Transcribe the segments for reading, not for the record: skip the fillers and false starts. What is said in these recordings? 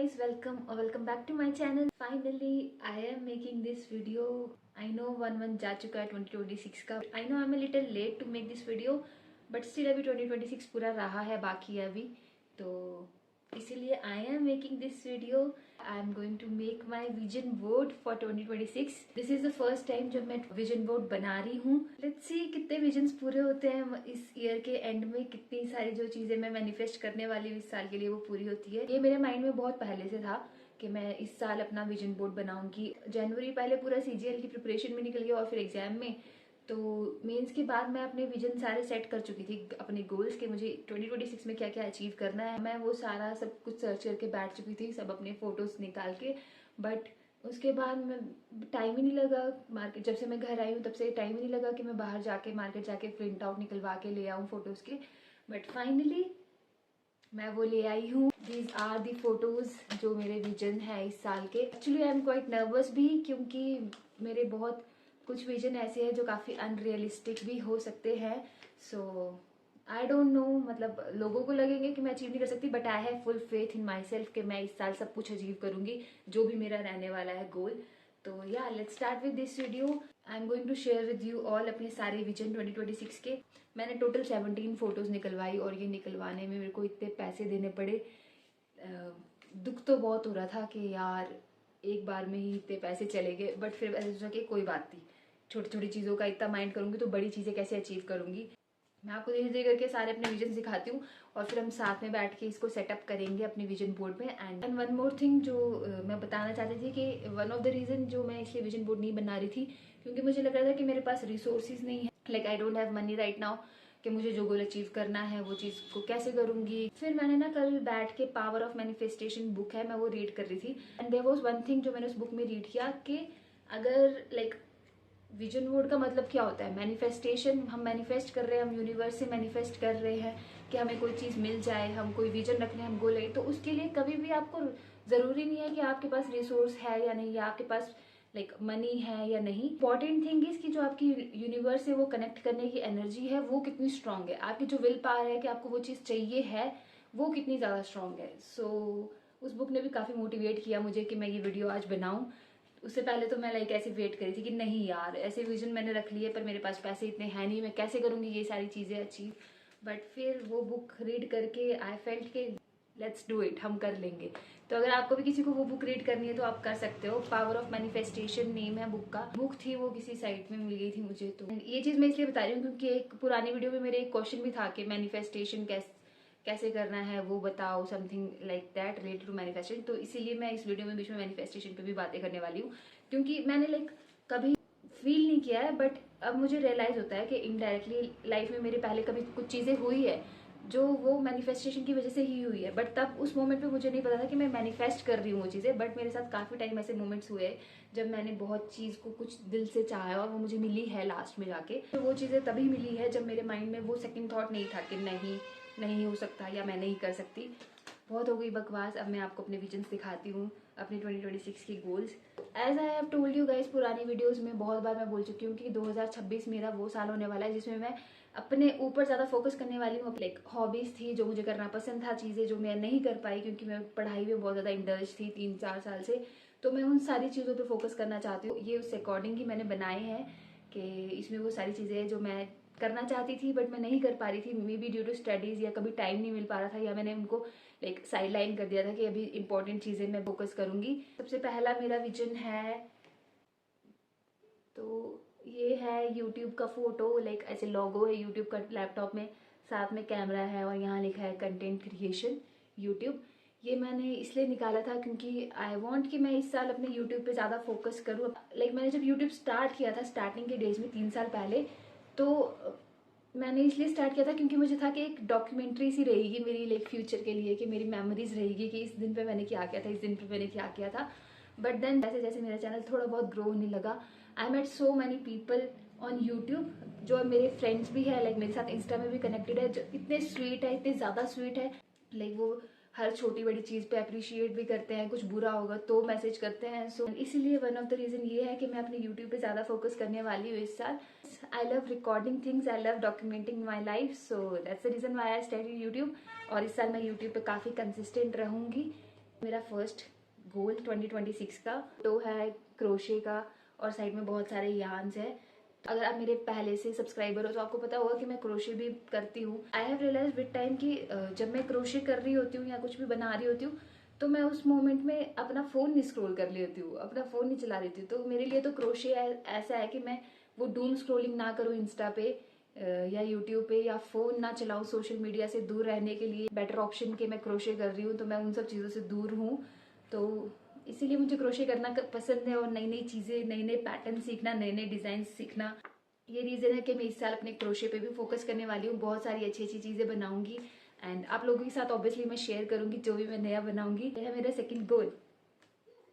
guys, welcome or welcome back to my channel. Finally, I am making this video. I know one जा चुका है 2026 का. I know I'm a little late to make this video, but still अभी 2026 पूरा रहा है बाकी अभी, तो इसीलिए I am making this video. I am going to make my vision board for 2026. This is the first time जब मैं vision board बना रही हूँ. Let's see कितने visions पूरे होते हैं इस ईयर के एंड में, कितनी सारी जो चीजें मैं मैनिफेस्ट करने वाली हूँ इस साल के लिए वो पूरी होती है. ये मेरे माइंड में बहुत पहले से था कि मैं इस साल अपना विजन बोर्ड बनाऊंगी. जनवरी पहले पूरा सीजीएल की प्रिपरेशन में निकल गया और फिर एग्जाम में, तो मेंस के बाद मैं अपने विजन सारे सेट कर चुकी थी, अपने गोल्स के मुझे 2026 में क्या क्या अचीव करना है. मैं वो सारा सब कुछ सर्च करके बैठ चुकी थी, सब अपने फोटोज निकाल के. बट उसके बाद मैं टाइम ही नहीं लगा मार्केट. जब से मैं घर आई हूँ तब से टाइम ही नहीं लगा कि मैं बाहर जाके मार्केट जाके प्रिंट आउट निकलवा के ले आऊँ फोटोज के. बट फाइनली मैं वो ले आई हूँ. दीज आर दी फोटोज जो मेरे विजन है इस साल के. Actually I am quite nervous भी, क्योंकि मेरे बहुत कुछ विजन ऐसे हैं जो काफ़ी अनरियलिस्टिक भी हो सकते हैं. सो आई डोंट नो, मतलब लोगों को लगेंगे कि मैं अचीव नहीं कर सकती, but I have full faith in my self कि मैं इस साल सब कुछ अचीव करूंगी जो भी मेरा रहने वाला है गोल. तो या let's start with this video. I am going to share with you all अपने सारे विजन 2026 के. मैंने टोटल 17 फोटोज निकलवाई और ये निकलवाने में मेरे को इतने पैसे देने पड़े. दुख तो बहुत हो रहा था कि यार एक बार में ही इतने पैसे चले गए, बट फिर ऐसा सोचा कि कोई बात नहीं, छोटी छोटी चीज़ों का इतना माइंड करूंगी तो बड़ी चीज़ें कैसे अचीव करूंगी. मैं आपको धीरे धीरे करके सारे अपने विजन दिखाती हूँ और फिर हम साथ में बैठ के इसको सेटअप करेंगे अपने विजन बोर्ड में. एंड वन मोर थिंग जो मैं बताना चाहती थी कि वन ऑफ द रीजन जो मैं इसलिए विजन बोर्ड नहीं बना रही थी, क्योंकि मुझे लग रहा था कि मेरे पास रिसोर्सेज नहीं है. Like I don't have money right now कि मुझे जो गोल अचीव करना है वो चीज़ को कैसे करूंगी. फिर मैंने ना कल बैठ के पावर ऑफ मैनिफेस्टेशन बुक है, मैं वो रीड कर रही थी. And there was one thing जो मैंने उस बुक में रीड किया कि अगर लाइक विजन बोर्ड का मतलब क्या होता है, मैनिफेस्टेशन. हम मैनिफेस्ट कर रहे हैं, हम यूनिवर्स से मैनिफेस्ट कर रहे हैं कि हमें कोई चीज़ मिल जाए, हम कोई विजन रख रहे हैं, हम गोल है. तो उसके लिए कभी भी आपको ज़रूरी नहीं है कि आपके पास रिसोर्स है या नहीं, या आपके पास लाइक मनी है या नहीं. इंपॉर्टेंट थिंग इज कि जो आपकी यूनिवर्स से वो कनेक्ट करने की एनर्जी है वो कितनी स्ट्रांग है. आपकी जो विल पावर है कि आपको वो चीज़ चाहिए है वो कितनी ज़्यादा स्ट्रांग है. सो उस बुक ने भी काफ़ी मोटिवेट किया मुझे कि मैं ये वीडियो आज बनाऊँ. उससे पहले तो मैं लाइक ऐसे वेट करी थी कि नहीं यार, ऐसे विजन मैंने रख लिए पर मेरे पास पैसे इतने हैं नहीं, मैं कैसे करूँगी ये सारी चीज़ें अचीव. बट फिर वो बुक रीड करके आई फेल्ट के लेट्स डू इट, हम कर लेंगे. तो अगर आपको भी किसी को वो बुक रीड करनी है तो आप कर सकते हो. पावर ऑफ मैनिफेस्टेशन नेम है बुक का. बुक थी वो किसी साइट में मिल गई थी मुझे. तो ये चीज़ मैं इसलिए बता रही हूँ क्योंकि एक पुरानी वीडियो में मेरे एक क्वेश्चन भी था कि मैनिफेस्टेशन कैसे करना है वो बताओ, something like that related to manifestation. तो इसीलिए मैं इस वीडियो में बीच में मैनिफेस्टेशन पे भी बातें करने वाली हूँ, क्योंकि मैंने लाइक कभी फील नहीं किया है, बट अब मुझे रियलाइज होता है कि इनडायरेक्टली लाइफ में मेरे पहले कभी कुछ चीज़ें हुई है जो वो मैनिफेस्टेशन की वजह से ही हुई है. बट तब उस मोमेंट पे मुझे नहीं पता था कि मैं मैनिफेस्ट कर रही हूँ वो चीज़ें. बट मेरे साथ काफ़ी टाइम ऐसे मोमेंट्स हुए जब मैंने बहुत चीज़ को कुछ दिल से चाहा और वो मुझे मिली है लास्ट में जाके. तो वो चीज़ें तभी मिली है जब मेरे माइंड में वो सेकंड थॉट नहीं था कि नहीं हो सकता या मैं नहीं कर सकती. बहुत हो गई बकवास, अब मैं आपको अपने विजन्स दिखाती हूँ, अपने 2026 की goals. As I have told you guys पुरानी वीडियोस में बहुत बार मैं बोल चुकी हूँ कि 2026 मेरा वो साल होने वाला है जिसमें मैं अपने ऊपर ज़्यादा फोकस करने वाली हूँ. लाइक हॉबीज़ थी जो मुझे करना पसंद था, चीज़ें जो मैं नहीं कर पाई क्योंकि मैं पढ़ाई में बहुत ज़्यादा इंडल्ज थी 3-4 साल से, तो मैं उन सारी चीज़ों पर फोकस करना चाहती हूँ. ये उससे अकॉर्डिंग ही मैंने बनाए हैं कि इसमें वो सारी चीज़ें जो मैं करना चाहती थी बट मैं नहीं कर पा रही थी, maybe due to studies या कभी टाइम नहीं मिल पा रहा था, या मैंने उनको लाइक साइड लाइन कर दिया था कि अभी इंपॉर्टेंट चीज़ें मैं फोकस करूँगी. सबसे पहला मेरा विजन है, तो ये है यूट्यूब का फोटो. लाइक ऐसे लोगो है यूट्यूब का लैपटॉप में, साथ में कैमरा है और यहाँ लिखा है कंटेंट क्रिएशन यूट्यूब. ये मैंने इसलिए निकाला था क्योंकि आई वांट कि मैं इस साल अपने यूट्यूब पे ज़्यादा फोकस करूँ. लाइक मैंने जब यूट्यूब स्टार्ट किया था स्टार्टिंग के डेज में 3 साल पहले, तो मैंने इसलिए स्टार्ट किया था क्योंकि मुझे था कि एक डॉक्यूमेंट्री सी रहेगी मेरी लाइक फ्यूचर के लिए, कि मेरी मेमोरीज रहेगी कि इस दिन पे मैंने क्या किया था, इस दिन पे मैंने क्या किया था. बट देन जैसे जैसे मेरा चैनल थोड़ा बहुत ग्रो होने लगा, I met so many people on YouTube जो मेरे फ्रेंड्स भी है, लाइक मेरे साथ इंस्टा में भी कनेक्टेड है, जो इतने स्वीट है, इतने ज़्यादा स्वीट है. लाइक वो हर छोटी बड़ी चीज़ पे अप्रिशिएट भी करते हैं, कुछ बुरा होगा तो मैसेज करते हैं. सो इसीलिए वन ऑफ द रीज़न ये है कि मैं अपने यूट्यूब पे ज़्यादा फोकस करने वाली हूँ इस साल. I love recording things, I love documenting my life, so that's the reason why I started YouTube. और इस साल मैं यूट्यूब पे काफ़ी कंसिस्टेंट रहूँगी. मेरा फर्स्ट गोल 2026 का तो है क्रोशे का, और साइड में बहुत सारे यार्न्स है। अगर आप मेरे पहले से सब्सक्राइबर हो तो आपको पता होगा कि मैं क्रोशे भी करती हूँ। I have realise with time कि जब मैं क्रोशे कर रही होती हूँ या कुछ भी बना रही होती हूँ तो मैं उस मोमेंट में अपना फ़ोन नहीं स्क्रॉल कर रही होती हूँ, अपना फ़ोन नहीं चला रही होती हूँ। तो मेरे लिए तो क्रोशे ऐसा है कि मैं वो डूम स्क्रॉलिंग ना करूँ इंस्टा पे या यूट्यूब पे, या फ़ोन ना चलाऊँ, सोशल मीडिया से दूर रहने के लिए बेटर ऑप्शन के मैं क्रोशे कर रही हूँ। तो मैं उन सब चीज़ों से दूर हूँ, तो इसीलिए मुझे क्रोशे करना पसंद है, और नई नई चीज़ें, नए नए पैटर्न सीखना, नए नए डिज़ाइन सीखना। ये रीज़न है कि मैं इस साल अपने क्रोशे पे भी फोकस करने वाली हूँ। बहुत सारी अच्छी अच्छी चीज़ें बनाऊंगी एंड आप लोगों के साथ ऑब्वियसली मैं शेयर करूंगी जो भी मैं नया बनाऊंगी। यह है मेरा सेकंड गोल।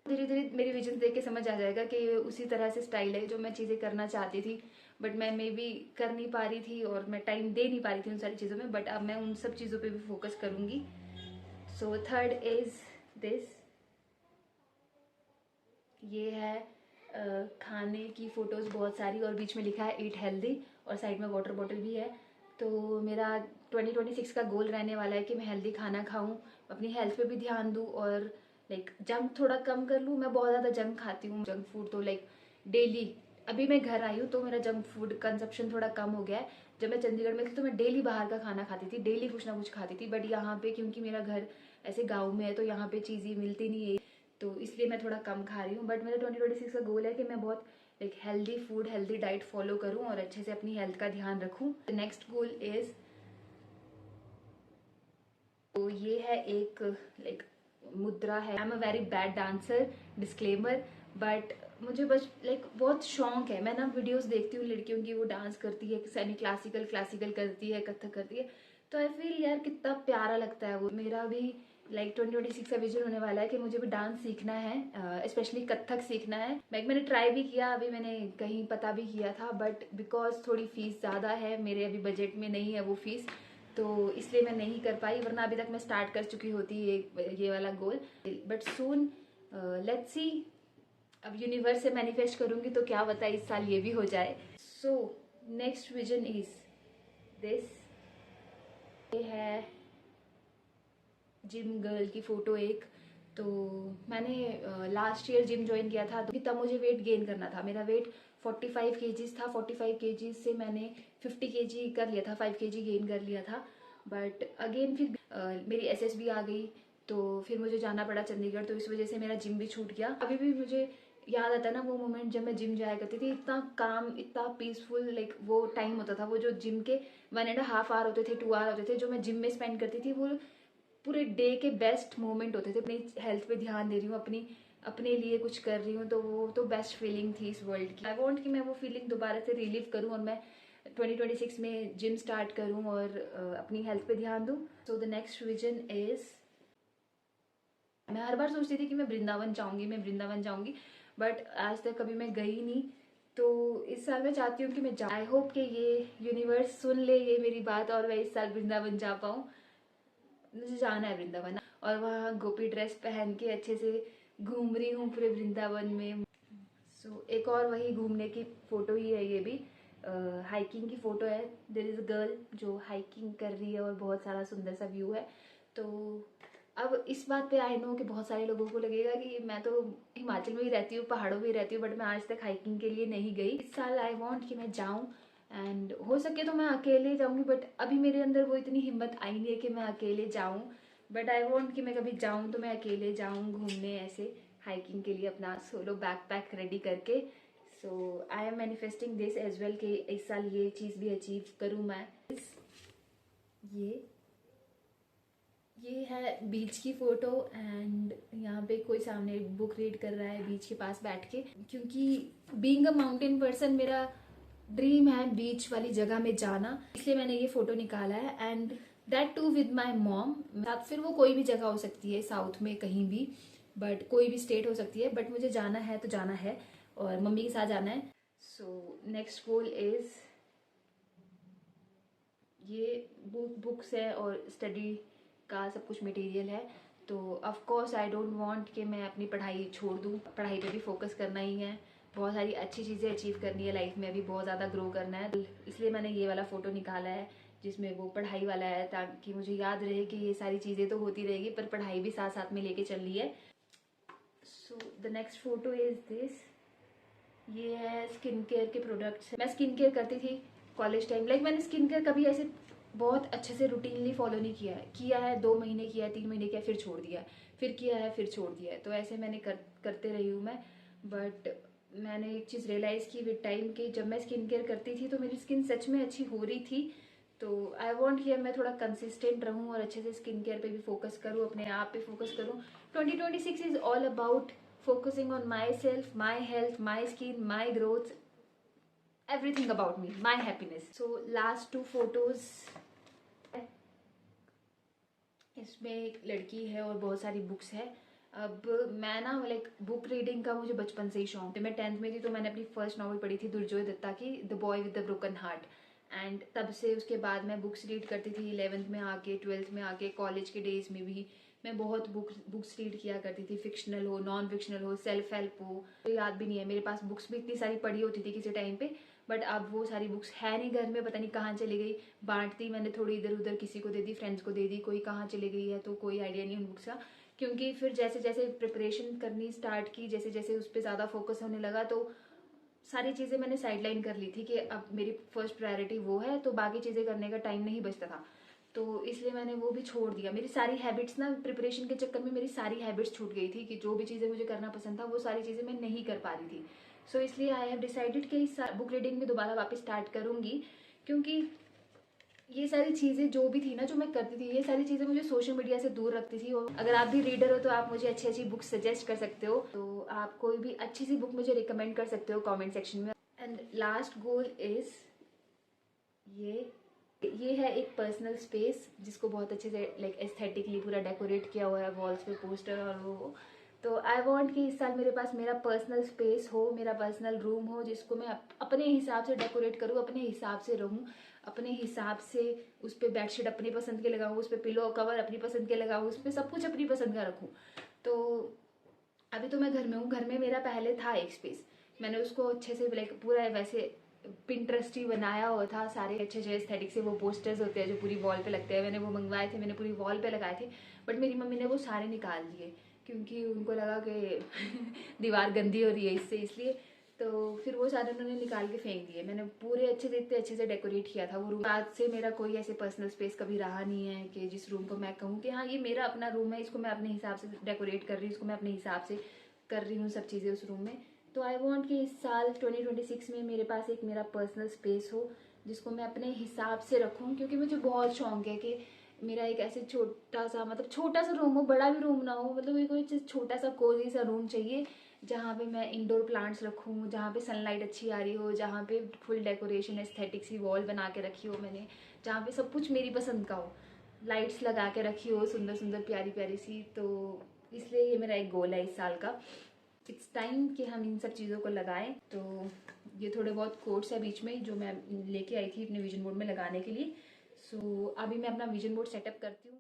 धीरे धीरे मेरी विजन देख के समझ आ जाएगा कि ये उसी तरह से स्टाइल है जो मैं चीज़ें करना चाहती थी, बट मैं मे बी कर नहीं पा रही थी और मैं टाइम दे नहीं पा रही थी उन सारी चीज़ों में। बट अब मैं उन सब चीज़ों पे भी फोकस करूंगी। So third is this. ये है खाने की फ़ोटोज़ बहुत सारी, और बीच में लिखा है ईट हेल्दी, और साइड में वाटर बॉटल भी है। तो मेरा 2026 का गोल रहने वाला है कि मैं हेल्दी खाना खाऊं, अपनी हेल्थ पे भी ध्यान दूं, और लाइक जंक थोड़ा कम कर लूं। मैं बहुत ज़्यादा जंक खाती हूँ, जंक फूड तो लाइक डेली। अभी मैं घर आई हूँ तो मेरा जंक फूड कंजप्शन थोड़ा कम हो गया है। जब मैं चंडीगढ़ में थी तो मैं डेली बाहर का खाना खाती थी, डेली कुछ ना कुछ खाती थी। बट यहाँ पे क्योंकि मेरा घर ऐसे गाँव में है तो यहाँ पे चीज़ें मिलती नहीं है, तो इसलिए मैं थोड़ा कम खा रही हूँ। बट मेरा 2026 का गोल है कि मैं बहुत like healthy food, healthy diet follow करूँ और अच्छे से अपनी हेल्थ का ध्यान रखूँ। नेक्स्ट गोल इज, तो ये है एक लाइक मुद्रा है। I am a very bad dancer, disclaimer, but मुझे बस लाइक बहुत शौक है। मैं ना वीडियोस देखती हूँ लड़कियों की, वो डांस करती है, सेमी क्लासिकल क्लासिकल करती है, कथक करती है, तो आई फील यार कितना प्यारा लगता है वो। मेरा भी लाइक 2026 का विजन होने वाला है कि मुझे भी डांस सीखना है, स्पेशली कथक सीखना है। मैंने ट्राई भी किया, अभी मैंने कहीं पता भी किया था, बट बिकॉज थोड़ी फीस ज़्यादा है, मेरे अभी बजट में नहीं है वो फीस, तो इसलिए मैं नहीं कर पाई, वरना अभी तक मैं स्टार्ट कर चुकी होती ये वाला गोल। बट सून लेट्स सी, अब यूनिवर्स से मैनिफेस्ट करूंगी तो क्या पता इस साल ये भी हो जाए। So next vision is this. ये है जिम गर्ल की फ़ोटो एक। तो मैंने लास्ट ईयर जिम ज्वाइन किया था, तो तब मुझे वेट गेन करना था। मेरा वेट 45 केजीज था, 45 केजीज से मैंने 50 केजी कर लिया था, 5 केजी गेन कर लिया था। बट अगेन फिर मेरी एसएसबी आ गई, तो फिर मुझे जाना पड़ा चंडीगढ़, तो इस वजह से मेरा जिम भी छूट गया। अभी भी मुझे याद आता है ना वो मोमेंट जब मैं जिम जाया करती थी, इतना काम, इतना पीसफुल लाइक वो टाइम होता था। वो जो जिम के 1.5 आवर होते थे, 2 आवर होते थे जो मैं जिम में स्पेंड करती थी, वो पूरे डे के बेस्ट मोमेंट होते थे। अपनी हेल्थ पे ध्यान दे रही हूँ, अपने लिए कुछ कर रही हूँ, तो वो तो बेस्ट फीलिंग थी इस वर्ल्ड की। आई वांट कि मैं वो फीलिंग दोबारा से रिलीव करूँ और मैं 2026 में जिम स्टार्ट करूँ और अपनी हेल्थ पे ध्यान दूँ। So the next vision is, मैं हर बार सोचती थी कि मैं वृंदावन जाऊँगी, मैं वृंदावन जाऊँगी, बट आज तक कभी मैं गई नहीं। तो इस साल मैं चाहती हूँ कि मैं जाऊँ। आई होप कि ये यूनिवर्स सुन ले ये मेरी बात और मैं इस साल वृंदावन जा पाऊँ। मुझे जाना है वृंदावन, और वहाँ गोपी ड्रेस पहन के अच्छे से घूम रही हूँ पूरे वृंदावन में। सो एक और वही घूमने की फोटो ही है, ये भी हाइकिंग की फोटो है। देयर इज अ गर्ल जो हाइकिंग कर रही है और बहुत सारा सुंदर सा व्यू है। तो अब इस बात पे आई नो कि बहुत सारे लोगों को लगेगा कि मैं तो हिमाचल में ही रहती हूँ, पहाड़ों में ही रहती हूँ, बट मैं आज तक हाइकिंग के लिए नहीं गई। इस साल आई वॉन्ट कि मैं जाऊँ, एंड हो सके तो मैं अकेले जाऊंगी, बट अभी मेरे अंदर वो इतनी हिम्मत आई नहीं है कि मैं अकेले जाऊं। बट आई वॉन्ट कि मैं कभी जाऊं तो मैं अकेले जाऊं घूमने, ऐसे हाइकिंग के लिए अपना सोलो बैकपैक रेडी करके। So I am manifesting this as well कि इस साल ये चीज़ भी अचीव करूँ मैं। ये ये है बीच की फोटो, एंड यहाँ पे कोई सामने बुक रीड कर रहा है बीच के पास बैठ के, क्योंकि बीइंग अ माउंटेन पर्सन मेरा ड्रीम है बीच वाली जगह में जाना, इसलिए मैंने ये फोटो निकाला है। And that too with my mom. फिर वो कोई भी जगह हो सकती है, साउथ में कहीं भी, बट कोई भी स्टेट हो सकती है, बट मुझे जाना है तो जाना है और मम्मी के साथ जाना है। सो नेक्स्ट गोल इज, ये बुक्स है और स्टडी का सब कुछ मटेरियल है। तो of course I don't want कि मैं अपनी पढ़ाई छोड़ दूँ, पढ़ाई पे भी फोकस करना ही है, बहुत सारी अच्छी चीज़ें अचीव करनी है लाइफ में, अभी बहुत ज़्यादा ग्रो करना है, इसलिए मैंने ये वाला फ़ोटो निकाला है जिसमें वो पढ़ाई वाला है, ताकि मुझे याद रहे कि ये सारी चीज़ें तो होती रहेगी पर पढ़ाई भी साथ साथ में लेके चल रही है। So the next photo is this. ये है स्किन केयर के प्रोडक्ट्स। मैं स्किन केयर करती थी कॉलेज टाइम। मैंने स्किन केयर कभी ऐसे बहुत अच्छे से रूटीनली फॉलो नहीं किया है 2 महीने किया है, 3 महीने किया, फिर छोड़ दिया, फिर किया है, फिर छोड़ दिया है। तो ऐसे मैंने करते रही हूँ मैं। बट मैंने एक चीज़ रियलाइज़ की विद टाइम कि जब मैं स्किन केयर करती थी तो मेरी स्किन सच में अच्छी हो रही थी। तो आई वॉन्ट कि मैं थोड़ा कंसिस्टेंट रहूँ और अच्छे से स्किन केयर पे भी फोकस करूँ, अपने आप पे फोकस करूँ। 2026 is all about focusing on myself, my health, my skin, my growth, everything about me, my happiness. So last 2 photos, इसमें एक लड़की है और बहुत सारी बुक्स है। अब मैं ना बुक रीडिंग का मुझे बचपन से ही शौक है। मैं 10th में थी तो मैंने अपनी फर्स्ट नॉवल पढ़ी थी दुर्जोय दत्ता की, the boy with the broken heart. And तब से उसके बाद मैं बुक्स रीड करती थी। 11th में आके, 12th में आके, कॉलेज के डेज में भी मैं बहुत बुक्स रीड किया करती थी। फिक्शनल हो, नॉन फिक्शनल हो, सेल्फ हेल्प हो, तो याद भी नहीं है। मेरे पास बुक्स भी इतनी सारी पढ़ी होती थी किसी टाइम पे, बट अब वो सारी बुक्स है नहीं घर में, पता नहीं कहाँ चली गई। बांटती मैंने थोड़ी इधर उधर, किसी को दे दी, फ्रेंड्स को दे दी, कोई कहाँ चली गई है तो कोई आइडिया नहीं उन बुक्स का। क्योंकि फिर जैसे जैसे प्रिपरेशन करनी स्टार्ट की, जैसे जैसे उस पर ज़्यादा फोकस होने लगा, तो सारी चीज़ें मैंने साइडलाइन कर ली थी कि अब मेरी फर्स्ट प्रायोरिटी वो है, तो बाकी चीज़ें करने का टाइम नहीं बचता था। तो इसलिए मैंने वो भी छोड़ दिया। मेरी सारी हैबिट्स ना, प्रिपरेशन के चक्कर में मेरी सारी हैबिट्स छूट गई थी कि जो भी चीज़ें मुझे करना पसंद था वो सारी चीज़ें मैं नहीं कर पा रही थी। सो इसलिए आई हैव डिसाइडेड कि इस बुक रीडिंग में दोबारा वापस स्टार्ट करूँगी। क्योंकि ये सारी चीज़ें जो भी थी ना, जो मैं करती थी, ये सारी चीज़ें मुझे सोशल मीडिया से दूर रखती थी। और अगर आप भी रीडर हो तो आप मुझे अच्छी अच्छी बुक सजेस्ट कर सकते हो। तो आप कोई भी अच्छी सी बुक मुझे रिकमेंड कर सकते हो कमेंट सेक्शन में। एंड लास्ट गोल इज़ ये है एक पर्सनल स्पेस जिसको बहुत अच्छे से एस्थेटिकली पूरा डेकोरेट किया हुआ है, वॉल्स पे पोस्टर और वो। तो आई वांट कि इस साल मेरे पास मेरा पर्सनल स्पेस हो, मेरा पर्सनल रूम हो, जिसको मैं अपने हिसाब से डेकोरेट करूँ, अपने हिसाब से रहूँ, अपने हिसाब से उस पर बेडशीट अपनी पसंद के लगाऊँ, उस पर पिलो कवर अपनी पसंद के लगाऊँ, उस पर सब कुछ अपनी पसंद का रखूँ। तो अभी तो मैं घर में हूँ। घर में मेरा पहले था एक स्पेस, मैंने उसको अच्छे से पूरा वैसे पिंटरेस्टी बनाया हुआ था। सारे अच्छे अच्छे एस्थेटिक से वो पोस्टर्स होते हैं जो पूरी वॉल पे लगते हैं, मैंने वो मंगवाए थे, मैंने पूरी वॉल पे लगाए थे। बट मेरी मम्मी ने वो सारे निकाल दिए क्योंकि उनको लगा कि दीवार गंदी हो रही है इससे, इसलिए। तो फिर वो सारे उन्होंने निकाल के फेंक दिए। मैंने पूरे इतने अच्छे से डेकोरेट किया था वो रूम। आज से मेरा कोई ऐसे पर्सनल स्पेस कभी रहा नहीं है कि जिस रूम को मैं कहूँ कि हाँ ये मेरा अपना रूम है, इसको मैं अपने हिसाब से डेकोरेट कर रही हूँ, इसको मैं अपने हिसाब से कर रही हूँ सब चीज़ें उस रूम में। तो आई वॉन्ट कि इस साल 2026 में मेरे पास एक मेरा पर्सनल स्पेस हो जिसको मैं अपने हिसाब से रखूँ। क्योंकि मुझे बहुत शौक है कि मेरा एक ऐसे छोटा सा रूम हो, बड़ा भी रूम ना हो, कोई छोटा सा कोजी सा रूम चाहिए जहाँ पे मैं इंडोर प्लांट्स रखूँ, जहाँ पे सनलाइट अच्छी आ रही हो, जहाँ पे फुल डेकोरेशन एस्थेटिक सी वॉल बना के रखी हो मैंने, जहाँ पे सब कुछ मेरी पसंद का हो, लाइट्स लगा के रखी हो सुंदर सुंदर प्यारी प्यारी सी। तो इसलिए ये मेरा एक गोल है इस साल का। इट्स टाइम कि हम इन सब चीज़ों को लगाएं। तो ये थोड़े बहुत कोट्स है बीच में जो मैं लेके आई थी अपने विजन बोर्ड में लगाने के लिए। सो अभी मैं अपना विजन बोर्ड सेटअप करती हूँ।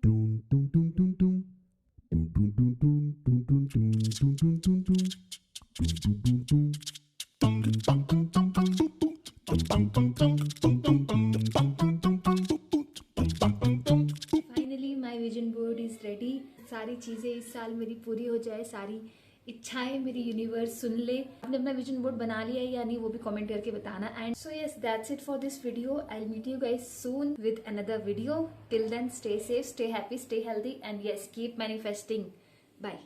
Finally my vision board is ready. सारी चीज़ें इस साल मेरी पूरी हो जाए, सारी इच्छाएं मेरी यूनिवर्स सुन ले। आपने अपना विजन बोर्ड बना लिया है या नहीं वो भी कमेंट करके बताना। And so yes, that's it for this video. I will meet you guys soon with another video. Till then stay safe, stay happy, stay healthy and yes keep manifesting. Bye.